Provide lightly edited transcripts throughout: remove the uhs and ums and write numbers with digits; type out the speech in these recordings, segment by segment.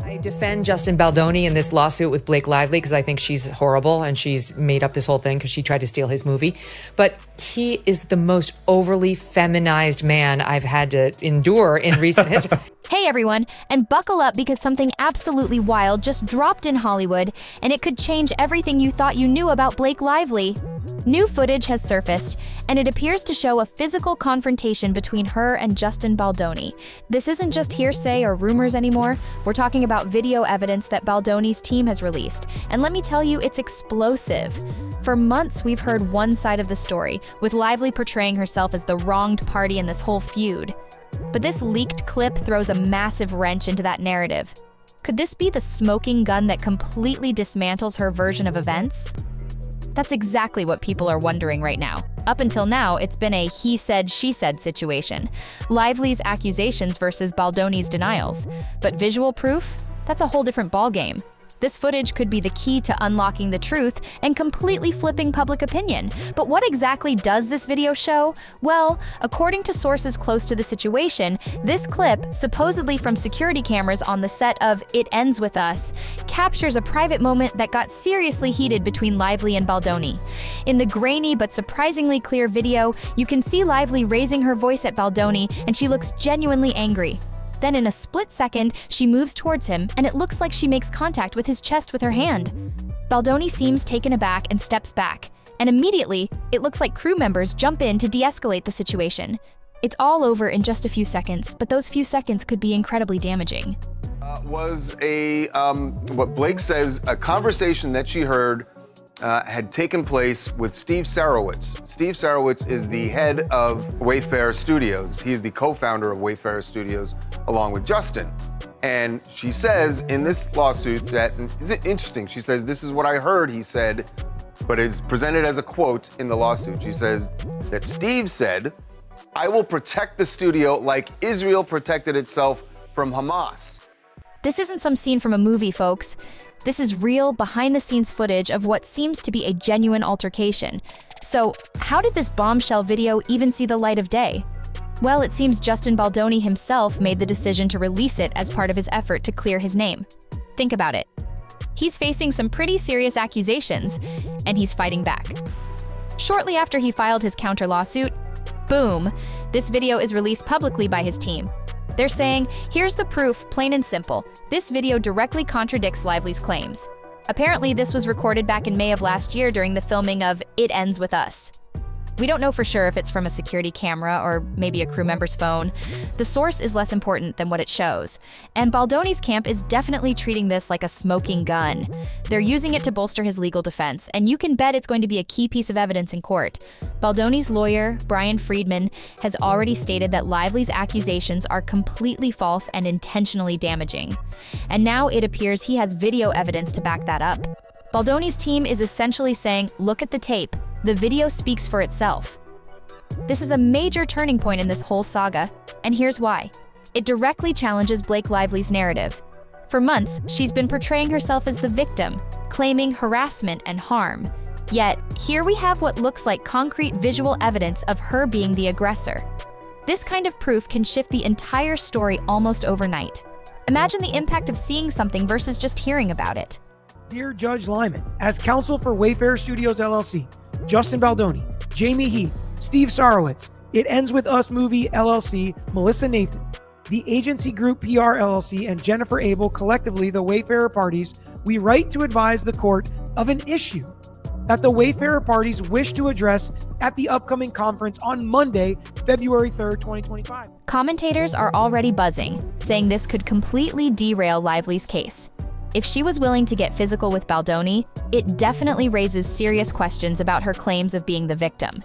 I defend Justin Baldoni in this lawsuit with Blake Lively because I think she's horrible and she's made up this whole thing because she tried to steal his movie. But he is the most overly feminized man I've had to endure in recent history. Hey everyone, and buckle up because something absolutely wild just dropped in Hollywood, and it could change everything you thought you knew about Blake Lively. New footage has surfaced, and it appears to show a physical confrontation between her and Justin Baldoni. This isn't just hearsay or rumors anymore. We're talking about video evidence that Baldoni's team has released, and let me tell you, it's explosive. For months, we've heard one side of the story, with Lively portraying herself as the wronged party in this whole feud. But this leaked clip throws a massive wrench into that narrative. Could this be the smoking gun that completely dismantles her version of events? That's exactly what people are wondering right now. Up until now, it's been a he said, she said situation. Lively's accusations versus Baldoni's denials. But visual proof? That's a whole different ballgame. This footage could be the key to unlocking the truth and completely flipping public opinion. But what exactly does this video show? Well, according to sources close to the situation, this clip, supposedly from security cameras on the set of It Ends With Us, captures a private moment that got seriously heated between Lively and Baldoni. In the grainy but surprisingly clear video, you can see Lively raising her voice at Baldoni, and she looks genuinely angry. Then in a split second, she moves towards him, and it looks like she makes contact with his chest with her hand. Baldoni seems taken aback and steps back, and immediately, it looks like crew members jump in to de-escalate the situation. It's all over in just a few seconds, but those few seconds could be incredibly damaging. What Blake says, a conversation that she heard had taken place with Steve Sarowitz. Steve Sarowitz is the head of Wayfair Studios. He's the co-founder of Wayfair Studios, along with Justin. And she says in this lawsuit that, is it interesting? She says, this is what I heard he said, but it's presented as a quote in the lawsuit. She says that Steve said, I will protect the studio like Israel protected itself from Hamas. This isn't some scene from a movie, folks. This is real, behind-the-scenes footage of what seems to be a genuine altercation. So, how did this bombshell video even see the light of day? Well, it seems Justin Baldoni himself made the decision to release it as part of his effort to clear his name. Think about it. He's facing some pretty serious accusations, and he's fighting back. Shortly after he filed his counter-lawsuit, boom, this video is released publicly by his team. They're saying, here's the proof, plain and simple. This video directly contradicts Lively's claims. Apparently, this was recorded back in May of last year during the filming of It Ends With Us. We don't know for sure if it's from a security camera or maybe a crew member's phone. The source is less important than what it shows. And Baldoni's camp is definitely treating this like a smoking gun. They're using it to bolster his legal defense, and you can bet it's going to be a key piece of evidence in court. Baldoni's lawyer, Brian Friedman, has already stated that Lively's accusations are completely false and intentionally damaging. And now it appears he has video evidence to back that up. Baldoni's team is essentially saying, look at the tape. The video speaks for itself. This is a major turning point in this whole saga, and here's why. It directly challenges Blake Lively's narrative. For months, she's been portraying herself as the victim, claiming harassment and harm. Yet, here we have what looks like concrete visual evidence of her being the aggressor. This kind of proof can shift the entire story almost overnight. Imagine the impact of seeing something versus just hearing about it. Dear Judge Lyman, as counsel for Wayfair Studios LLC, Justin Baldoni, Jamie Heath, Steve Sarowitz, It Ends With Us Movie LLC, Melissa Nathan, the Agency Group PR LLC, and Jennifer Abel, collectively the Wayfarer parties, we write to advise the court of an issue that the Wayfarer parties wish to address at the upcoming conference on Monday, February 3rd, 2025. Commentators are already buzzing, saying this could completely derail Lively's case. If she was willing to get physical with Baldoni, it definitely raises serious questions about her claims of being the victim.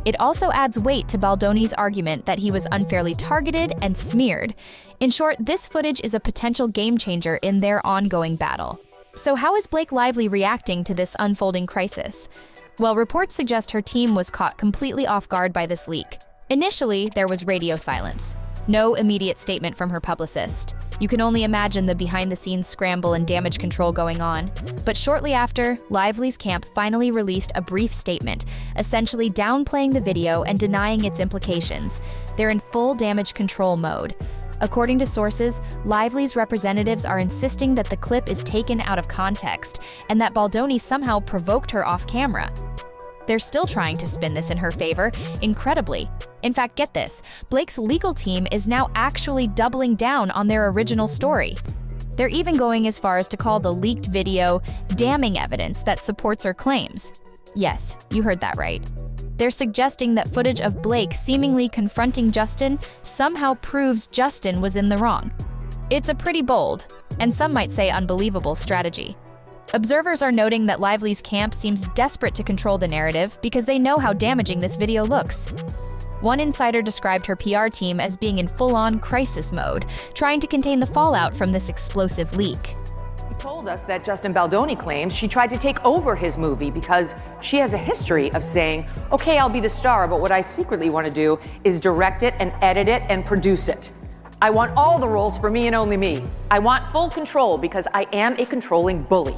It also adds weight to Baldoni's argument that he was unfairly targeted and smeared. In short, this footage is a potential game changer in their ongoing battle. So how is Blake Lively reacting to this unfolding crisis? Well, reports suggest her team was caught completely off guard by this leak. Initially, there was radio silence. No immediate statement from her publicist. You can only imagine the behind-the-scenes scramble and damage control going on. But shortly after, Lively's camp finally released a brief statement, essentially downplaying the video and denying its implications. They're in full damage control mode. According to sources, Lively's representatives are insisting that the clip is taken out of context and that Baldoni somehow provoked her off camera. They're still trying to spin this in her favor, incredibly. In fact, get this, Blake's legal team is now actually doubling down on their original story. They're even going as far as to call the leaked video damning evidence that supports her claims. Yes, you heard that right. They're suggesting that footage of Blake seemingly confronting Justin somehow proves Justin was in the wrong. It's a pretty bold, and some might say unbelievable, strategy. Observers are noting that Lively's camp seems desperate to control the narrative because they know how damaging this video looks. One insider described her PR team as being in full-on crisis mode, trying to contain the fallout from this explosive leak. He told us that Justin Baldoni claims she tried to take over his movie because she has a history of saying, okay, I'll be the star, but what I secretly want to do is direct it and edit it and produce it. I want all the roles for me and only me. I want full control because I am a controlling bully.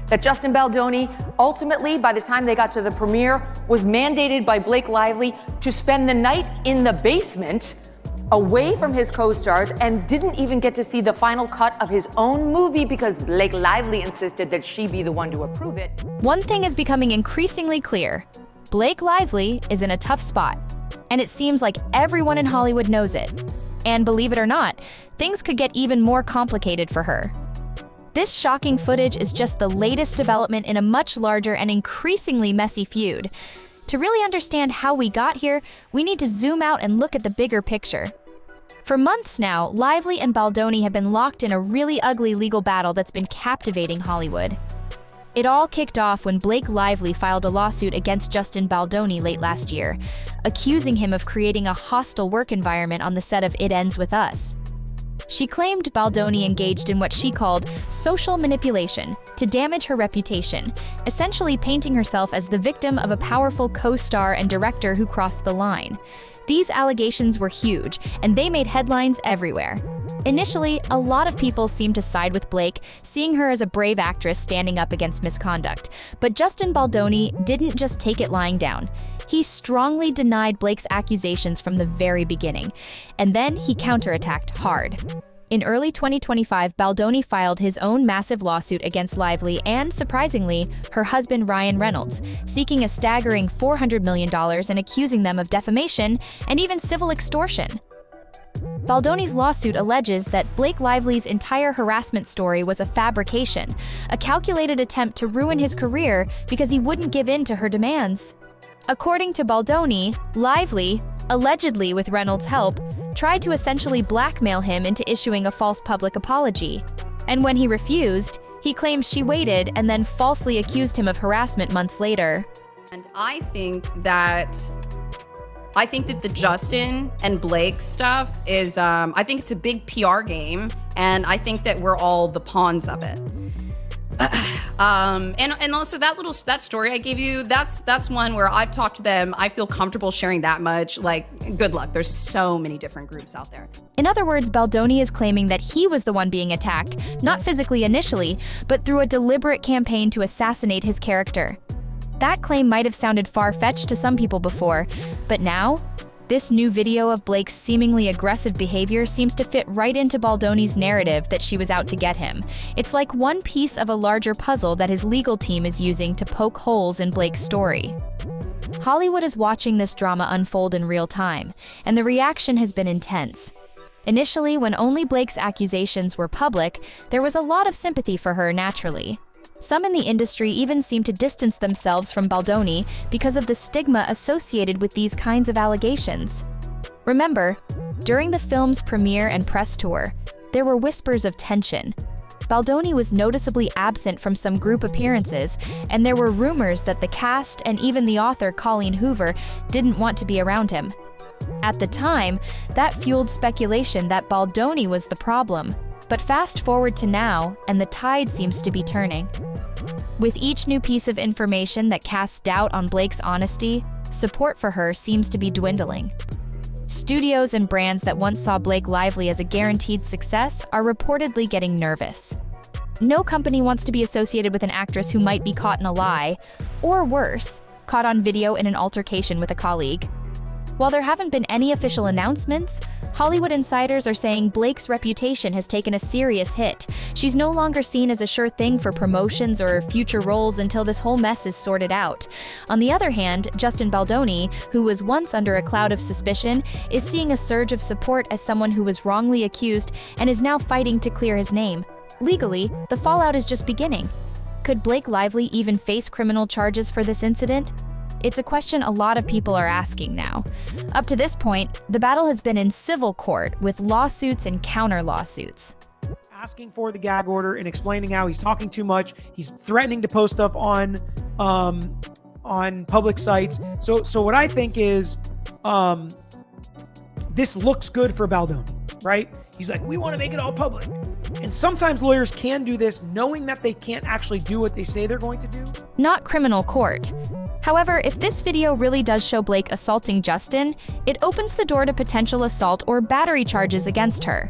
That Justin Baldoni, ultimately, by the time they got to the premiere, was mandated by Blake Lively to spend the night in the basement, away from his co-stars, and didn't even get to see the final cut of his own movie because Blake Lively insisted that she be the one to approve it. One thing is becoming increasingly clear. Blake Lively is in a tough spot, and it seems like everyone in Hollywood knows it. And believe it or not, things could get even more complicated for her. This shocking footage is just the latest development in a much larger and increasingly messy feud. To really understand how we got here, we need to zoom out and look at the bigger picture. For months now, Lively and Baldoni have been locked in a really ugly legal battle that's been captivating Hollywood. It all kicked off when Blake Lively filed a lawsuit against Justin Baldoni late last year, accusing him of creating a hostile work environment on the set of It Ends With Us. She claimed Baldoni engaged in what she called social manipulation to damage her reputation, essentially painting herself as the victim of a powerful co-star and director who crossed the line. These allegations were huge, and they made headlines everywhere. Initially, a lot of people seemed to side with Blake, seeing her as a brave actress standing up against misconduct. But Justin Baldoni didn't just take it lying down. He strongly denied Blake's accusations from the very beginning, and then he counterattacked hard. In early 2025, Baldoni filed his own massive lawsuit against Lively and, surprisingly, her husband Ryan Reynolds, seeking a staggering $400 million and accusing them of defamation and even civil extortion. Baldoni's lawsuit alleges that Blake Lively's entire harassment story was a fabrication, a calculated attempt to ruin his career because he wouldn't give in to her demands. According to Baldoni, Lively, allegedly with Reynolds' help, tried to essentially blackmail him into issuing a false public apology. And when he refused, he claims she waited and then falsely accused him of harassment months later. And I think that the Justin and Blake stuff is, I think it's a big PR game, and I think that we're all the pawns of it. And also that story I gave you, that's one where I've talked to them. I feel comfortable sharing that much. Like, good luck. There's so many different groups out there. In other words, Baldoni is claiming that he was the one being attacked, not physically initially, but through a deliberate campaign to assassinate his character. That claim might have sounded far-fetched to some people before, but now, this new video of Blake's seemingly aggressive behavior seems to fit right into Baldoni's narrative that she was out to get him. It's like one piece of a larger puzzle that his legal team is using to poke holes in Blake's story. Hollywood is watching this drama unfold in real time, and the reaction has been intense. Initially, when only Blake's accusations were public, there was a lot of sympathy for her naturally. Some in the industry even seem to distance themselves from Baldoni because of the stigma associated with these kinds of allegations. Remember, during the film's premiere and press tour, there were whispers of tension. Baldoni was noticeably absent from some group appearances, and there were rumors that the cast and even the author Colleen Hoover didn't want to be around him. At the time, that fueled speculation that Baldoni was the problem. But fast forward to now, and the tide seems to be turning. With each new piece of information that casts doubt on Blake's honesty, support for her seems to be dwindling. Studios and brands that once saw Blake Lively as a guaranteed success are reportedly getting nervous. No company wants to be associated with an actress who might be caught in a lie, or worse, caught on video in an altercation with a colleague. While there haven't been any official announcements, Hollywood insiders are saying Blake's reputation has taken a serious hit. She's no longer seen as a sure thing for promotions or future roles until this whole mess is sorted out. On the other hand, Justin Baldoni, who was once under a cloud of suspicion, is seeing a surge of support as someone who was wrongly accused and is now fighting to clear his name. Legally, the fallout is just beginning. Could Blake Lively even face criminal charges for this incident? It's a question a lot of people are asking now. Up to this point, the battle has been in civil court with lawsuits and counter-lawsuits. Asking for the gag order and explaining how he's talking too much. He's threatening to post stuff on public sites. So what I think is this looks good for Baldoni, right? He's like, we want to make it all public. And sometimes lawyers can do this knowing that they can't actually do what they say they're going to do. Not criminal court. However, if this video really does show Blake assaulting Justin, it opens the door to potential assault or battery charges against her.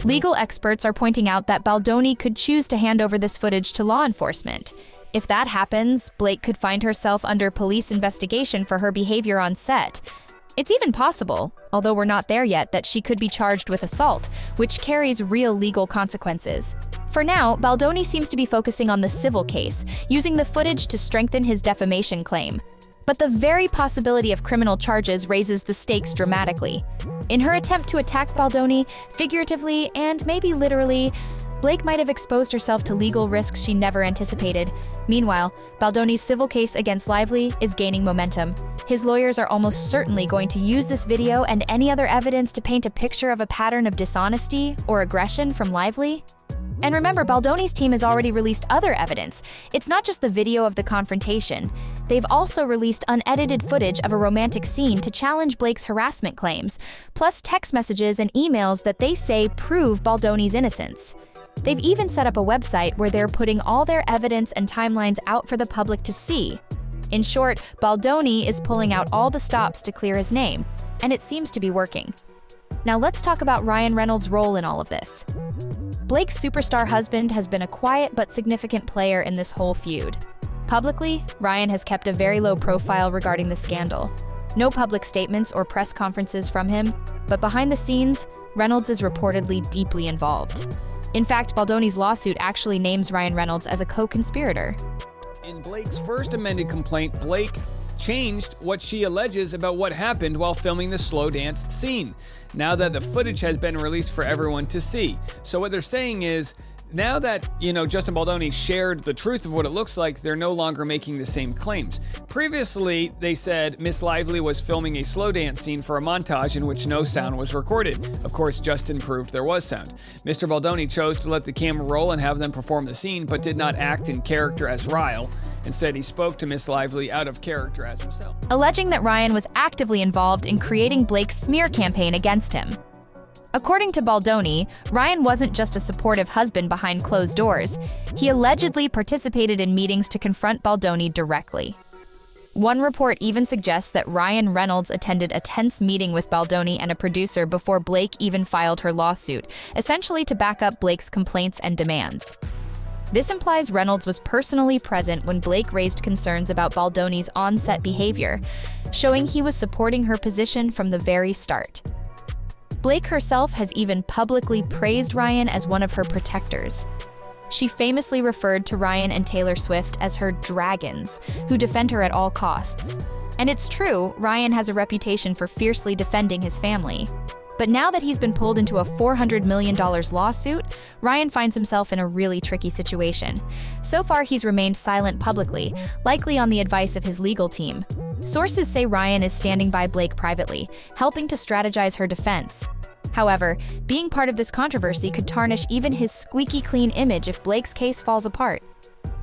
Legal experts are pointing out that Baldoni could choose to hand over this footage to law enforcement. If that happens, Blake could find herself under police investigation for her behavior on set. It's even possible, although we're not there yet, that she could be charged with assault, which carries real legal consequences. For now, Baldoni seems to be focusing on the civil case, using the footage to strengthen his defamation claim. But the very possibility of criminal charges raises the stakes dramatically. In her attempt to attack Baldoni, figuratively and maybe literally, Blake might have exposed herself to legal risks she never anticipated. Meanwhile, Baldoni's civil case against Lively is gaining momentum. His lawyers are almost certainly going to use this video and any other evidence to paint a picture of a pattern of dishonesty or aggression from Lively. And remember, Baldoni's team has already released other evidence. It's not just the video of the confrontation. They've also released unedited footage of a romantic scene to challenge Blake's harassment claims, plus text messages and emails that they say prove Baldoni's innocence. They've even set up a website where they're putting all their evidence and timelines out for the public to see. In short, Baldoni is pulling out all the stops to clear his name, and it seems to be working. Now let's talk about Ryan Reynolds' role in all of this. Blake's superstar husband has been a quiet but significant player in this whole feud. Publicly, Ryan has kept a very low profile regarding the scandal. No public statements or press conferences from him, but behind the scenes, Reynolds is reportedly deeply involved. In fact, Baldoni's lawsuit actually names Ryan Reynolds as a co-conspirator. In Blake's first amended complaint, Blake changed what she alleges about what happened while filming the slow dance scene, now that the footage has been released for everyone to see. So what they're saying is, now that, Justin Baldoni shared the truth of what it looks like, they're no longer making the same claims. Previously, they said Miss Lively was filming a slow dance scene for a montage in which no sound was recorded. Of course, Justin proved there was sound. Mr. Baldoni chose to let the camera roll and have them perform the scene, but did not act in character as Ryle. Instead, he spoke to Miss Lively out of character as himself, alleging that Ryan was actively involved in creating Blake's smear campaign against him. According to Baldoni, Ryan wasn't just a supportive husband behind closed doors. He allegedly participated in meetings to confront Baldoni directly. One report even suggests that Ryan Reynolds attended a tense meeting with Baldoni and a producer before Blake even filed her lawsuit, essentially to back up Blake's complaints and demands. This implies Reynolds was personally present when Blake raised concerns about Baldoni's on-set behavior, showing he was supporting her position from the very start. Blake herself has even publicly praised Ryan as one of her protectors. She famously referred to Ryan and Taylor Swift as her dragons, who defend her at all costs. And it's true, Ryan has a reputation for fiercely defending his family. But now that he's been pulled into a $400 million lawsuit, Ryan finds himself in a really tricky situation. So far, he's remained silent publicly, likely on the advice of his legal team. Sources say Ryan is standing by Blake privately, helping to strategize her defense. However, being part of this controversy could tarnish even his squeaky clean image if Blake's case falls apart.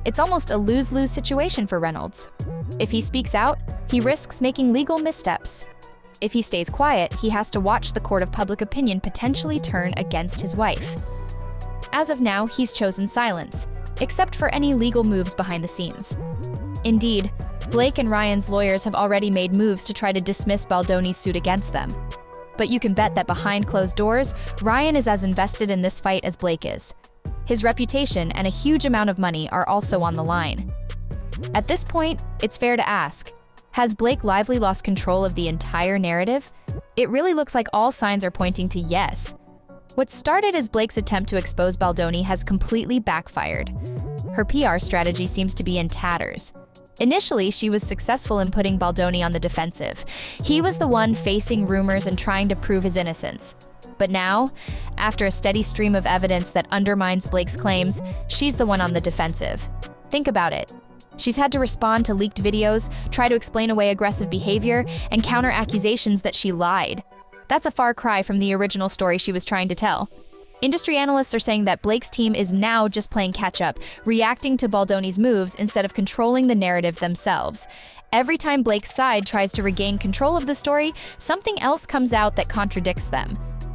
It's almost a lose-lose situation for Reynolds. If he speaks out, he risks making legal missteps. If he stays quiet, he has to watch the court of public opinion potentially turn against his wife. As of now, he's chosen silence, except for any legal moves behind the scenes. Indeed, Blake and Ryan's lawyers have already made moves to try to dismiss Baldoni's suit against them. But you can bet that behind closed doors, Ryan is as invested in this fight as Blake is. His reputation and a huge amount of money are also on the line. At this point, it's fair to ask, Has Blake Lively lost control of the entire narrative? It really looks like all signs are pointing to yes. What started as Blake's attempt to expose Baldoni has completely backfired. Her PR strategy seems to be in tatters. Initially, she was successful in putting Baldoni on the defensive. He was the one facing rumors and trying to prove his innocence. But now, after a steady stream of evidence that undermines Blake's claims, she's the one on the defensive. Think about it. She's had to respond to leaked videos, try to explain away aggressive behavior, and counter accusations that she lied. That's a far cry from the original story she was trying to tell. Industry analysts are saying that Blake's team is now just playing catch-up, reacting to Baldoni's moves instead of controlling the narrative themselves. Every time Blake's side tries to regain control of the story, something else comes out that contradicts them.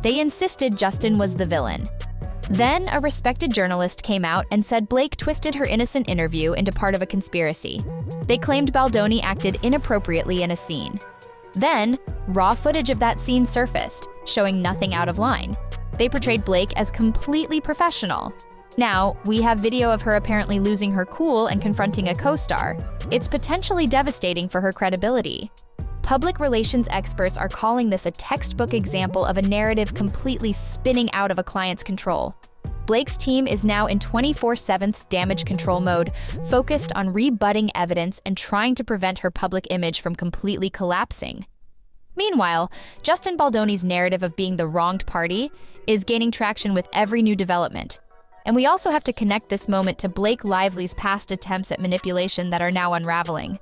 They insisted Justin was the villain. Then, a respected journalist came out and said Blake twisted her innocent interview into part of a conspiracy. They claimed Baldoni acted inappropriately in a scene. Then, raw footage of that scene surfaced, showing nothing out of line. They portrayed Blake as completely professional. Now, we have video of her apparently losing her cool and confronting a co-star. It's potentially devastating for her credibility. Public relations experts are calling this a textbook example of a narrative completely spinning out of a client's control. Blake's team is now in 24/7 damage control mode, focused on rebutting evidence and trying to prevent her public image from completely collapsing. Meanwhile, Justin Baldoni's narrative of being the wronged party is gaining traction with every new development. And we also have to connect this moment to Blake Lively's past attempts at manipulation that are now unraveling.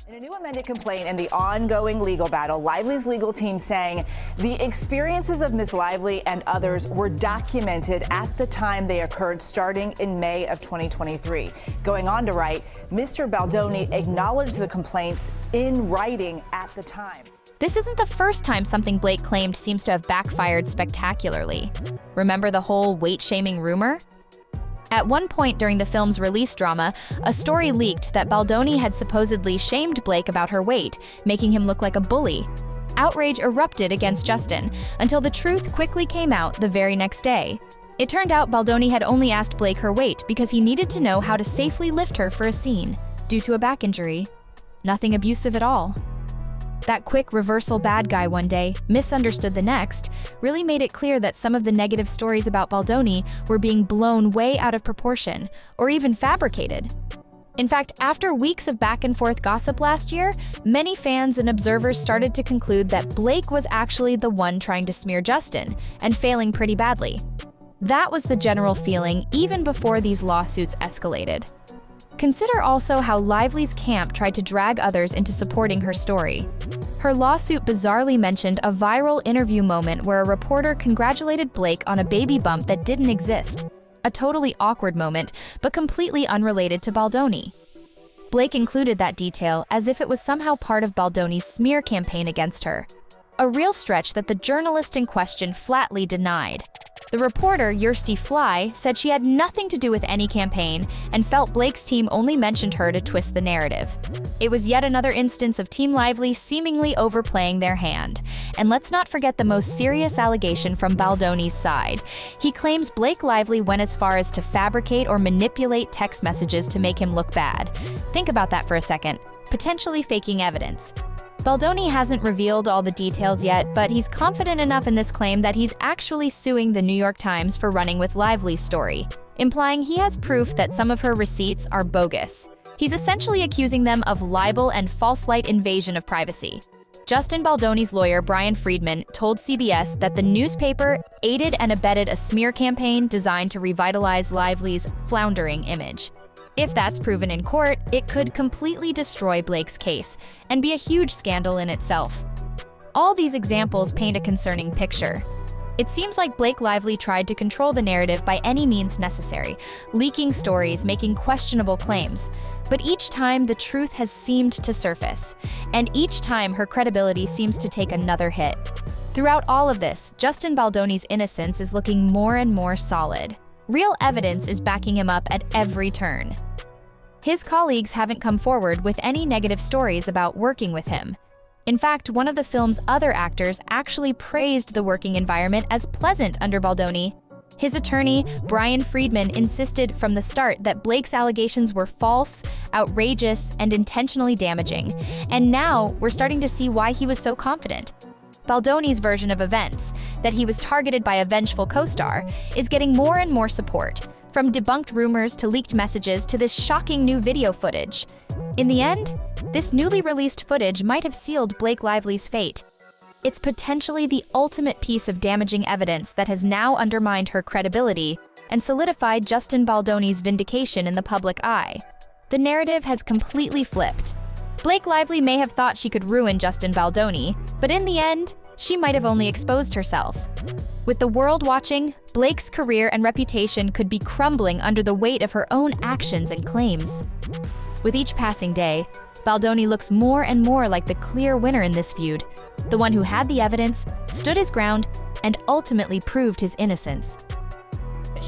In a new amended complaint in the ongoing legal battle, Lively's legal team saying the experiences of Ms. Lively and others were documented at the time they occurred starting in May of 2023. Going on to write, Mr. Baldoni acknowledged the complaints in writing at the time. This isn't the first time something Blake claimed seems to have backfired spectacularly. Remember the whole weight-shaming rumor? At one point during the film's release drama, a story leaked that Baldoni had supposedly shamed Blake about her weight, making him look like a bully. Outrage erupted against Justin, until the truth quickly came out the very next day. It turned out Baldoni had only asked Blake her weight because he needed to know how to safely lift her for a scene, due to a back injury. Nothing abusive at all. That quick reversal bad guy one day, misunderstood the next, really made it clear that some of the negative stories about Baldoni were being blown way out of proportion, or even fabricated. In fact, after weeks of back and forth gossip last year, many fans and observers started to conclude that Blake was actually the one trying to smear Justin, and failing pretty badly. That was the general feeling even before these lawsuits escalated. Consider also how Lively's camp tried to drag others into supporting her story. Her lawsuit bizarrely mentioned a viral interview moment where a reporter congratulated Blake on a baby bump that didn't exist. A totally awkward moment, but completely unrelated to Baldoni. Blake included that detail as if it was somehow part of Baldoni's smear campaign against her. A real stretch that the journalist in question flatly denied. The reporter, Yersty Fly, said she had nothing to do with any campaign and felt Blake's team only mentioned her to twist the narrative. It was yet another instance of Team Lively seemingly overplaying their hand. And let's not forget the most serious allegation from Baldoni's side. He claims Blake Lively went as far as to fabricate or manipulate text messages to make him look bad. Think about that for a second. Potentially faking evidence. Baldoni hasn't revealed all the details yet, but he's confident enough in this claim that he's actually suing the New York Times for running with Lively's story, implying he has proof that some of her receipts are bogus. He's essentially accusing them of libel and false light invasion of privacy. Justin Baldoni's lawyer, Brian Friedman, told CBS that the newspaper aided and abetted a smear campaign designed to revitalize Lively's floundering image. If that's proven in court, it could completely destroy Blake's case and be a huge scandal in itself. All these examples paint a concerning picture. It seems like Blake Lively tried to control the narrative by any means necessary, leaking stories, making questionable claims. But each time, the truth has seemed to surface, and each time her credibility seems to take another hit. Throughout all of this, Justin Baldoni's innocence is looking more and more solid. Real evidence is backing him up at every turn. His colleagues haven't come forward with any negative stories about working with him. In fact, one of the film's other actors actually praised the working environment as pleasant under Baldoni. His attorney, Brian Friedman, insisted from the start that Blake's allegations were false, outrageous, and intentionally damaging. And now we're starting to see why he was so confident. Baldoni's version of events, that he was targeted by a vengeful co-star, is getting more and more support, from debunked rumors to leaked messages to this shocking new video footage. In the end, this newly released footage might have sealed Blake Lively's fate. It's potentially the ultimate piece of damaging evidence that has now undermined her credibility and solidified Justin Baldoni's vindication in the public eye. The narrative has completely flipped. Blake Lively may have thought she could ruin Justin Baldoni, but in the end, she might have only exposed herself. With the world watching, Blake's career and reputation could be crumbling under the weight of her own actions and claims. With each passing day, Baldoni looks more and more like the clear winner in this feud, the one who had the evidence, stood his ground, and ultimately proved his innocence.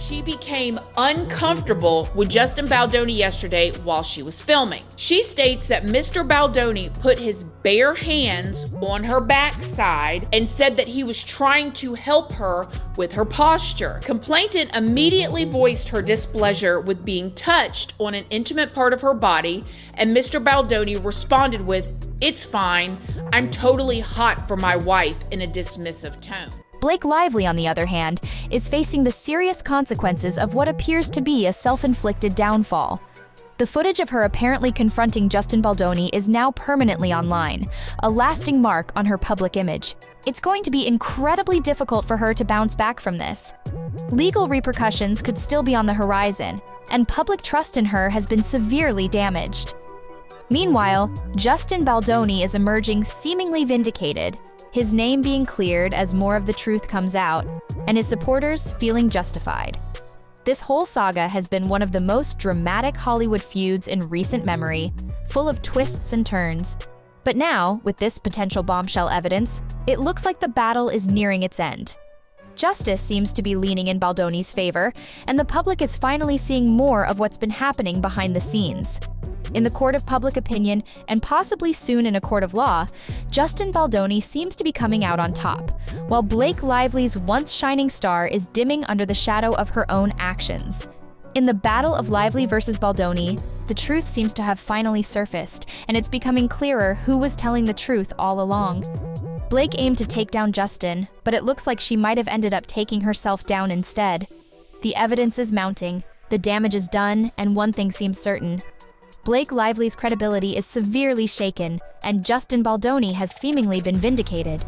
She became uncomfortable with Justin Baldoni yesterday while she was filming. She states that Mr. Baldoni put his bare hands on her backside and said that he was trying to help her with her posture. Complainant immediately voiced her displeasure with being touched on an intimate part of her body, and Mr. Baldoni responded with, "It's fine, I'm totally hot for my wife," in a dismissive tone. Blake Lively, on the other hand, is facing the serious consequences of what appears to be a self-inflicted downfall. The footage of her apparently confronting Justin Baldoni is now permanently online, a lasting mark on her public image. It's going to be incredibly difficult for her to bounce back from this. Legal repercussions could still be on the horizon, and public trust in her has been severely damaged. Meanwhile, Justin Baldoni is emerging seemingly vindicated, his name being cleared as more of the truth comes out, and his supporters feeling justified. This whole saga has been one of the most dramatic Hollywood feuds in recent memory, full of twists and turns. But now, with this potential bombshell evidence, it looks like the battle is nearing its end. Justice seems to be leaning in Baldoni's favor, and the public is finally seeing more of what's been happening behind the scenes. In the court of public opinion, and possibly soon in a court of law, Justin Baldoni seems to be coming out on top, while Blake Lively's once shining star is dimming under the shadow of her own actions. In the battle of Lively versus Baldoni, the truth seems to have finally surfaced, and it's becoming clearer who was telling the truth all along. Blake aimed to take down Justin, but it looks like she might have ended up taking herself down instead. The evidence is mounting, the damage is done, and one thing seems certain. Blake Lively's credibility is severely shaken, and Justin Baldoni has seemingly been vindicated.